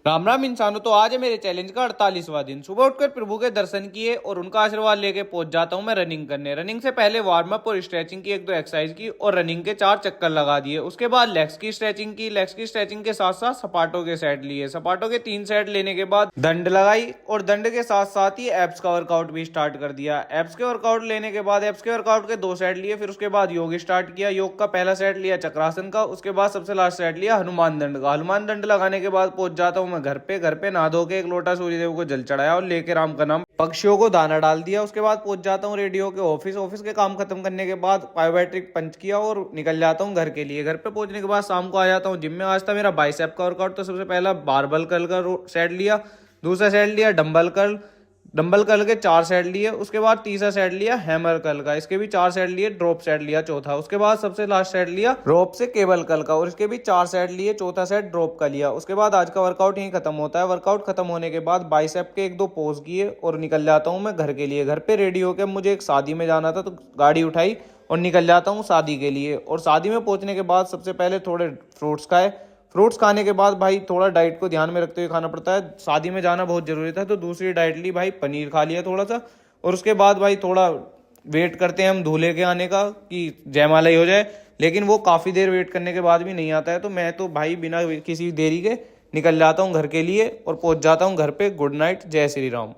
राम राम इंसानों, तो आज है मेरे चैलेंज का 48वां दिन। सुबह उठकर प्रभु के दर्शन किए और उनका आशीर्वाद लेके पहुंच जाता हूं मैं रनिंग करने। रनिंग से पहले वार्म अप और स्ट्रेचिंग की, एक दो एक्सरसाइज की और रनिंग के 4 चक्कर लगा दिए। उसके बाद लेग्स की स्ट्रेचिंग की। लेग्स की स्ट्रेचिंग के साथ साथ सपाटों के सेट लिए। सपाटों के 3 सेट लेने के बाद दंड लगाई और दंड के साथ साथ ही एब्स का वर्कआउट भी स्टार्ट कर दिया। एब्स के वर्कआउट लेने के बाद एब्स के वर्कआउट के 2 सेट लिए। फिर उसके बाद योग स्टार्ट किया। योग का पहला सेट लिया चक्रासन का। उसके बाद सबसे लास्ट सेट लिया हनुमान दंड का। हनुमान दंड लगाने के बाद पहुंच जाता हूं मैं घर पे नहा धो के एक लोटा सूर्यदेव को जल चढ़ाया और लेके राम का नाम पक्षियों को दाना डाल दिया। उसके बाद पहुंच जाता हूँ रेडियो के ऑफिस। ऑफिस के काम खत्म करने के बाद बायोमेट्रिक पंच किया और निकल जाता हूँ घर के लिए। घर पे पहुंचने के बाद शाम को आ जाता हूँ जिम में। आज था मेरा बाइसेप का वर्कआउट, तो सबसे पहला बारबल कर्ल का सेट लिया। दूसरा सेट लिया डंबल कर्ल के 4 सेट लिए। उसके बाद तीसरा सेट लिया हैमर कर्ल का, इसके भी 4 सेट लिए। ड्रॉप सेट लिया चौथा। उसके बाद सबसे लास्ट सेट लिया रोप से केबल कर्ल का और इसके भी 4 सेट लिए। चौथा सेट ड्रॉप का लिया। उसके बाद आज का वर्कआउट यहीं खत्म होता है। वर्कआउट खत्म होने के बाद बाइसेप के एक दो पोज किए और निकल जाता हूँ मैं घर के लिए। घर पे रेडी होकर मुझे एक शादी में जाना था, तो गाड़ी उठाई और निकल जाता हूँ शादी के लिए। और शादी में पहुंचने के बाद सबसे पहले थोड़े फ्रूट्स खाए। फ्रूट्स खाने के बाद भाई थोड़ा डाइट को ध्यान में रखते हुए खाना पड़ता है, शादी में जाना बहुत जरूरी था, तो दूसरी डाइट ली भाई, पनीर खा लिया थोड़ा सा। और उसके बाद भाई थोड़ा वेट करते हैं हम दूल्हे के आने का कि जयमाला ही हो जाए, लेकिन वो काफ़ी देर वेट करने के बाद भी नहीं आता है। तो मैं तो भाई बिना किसी देरी के निकल जाता हूँ घर के लिए और पहुंच जाता हूँ घर पे। गुड नाइट, जय श्री राम।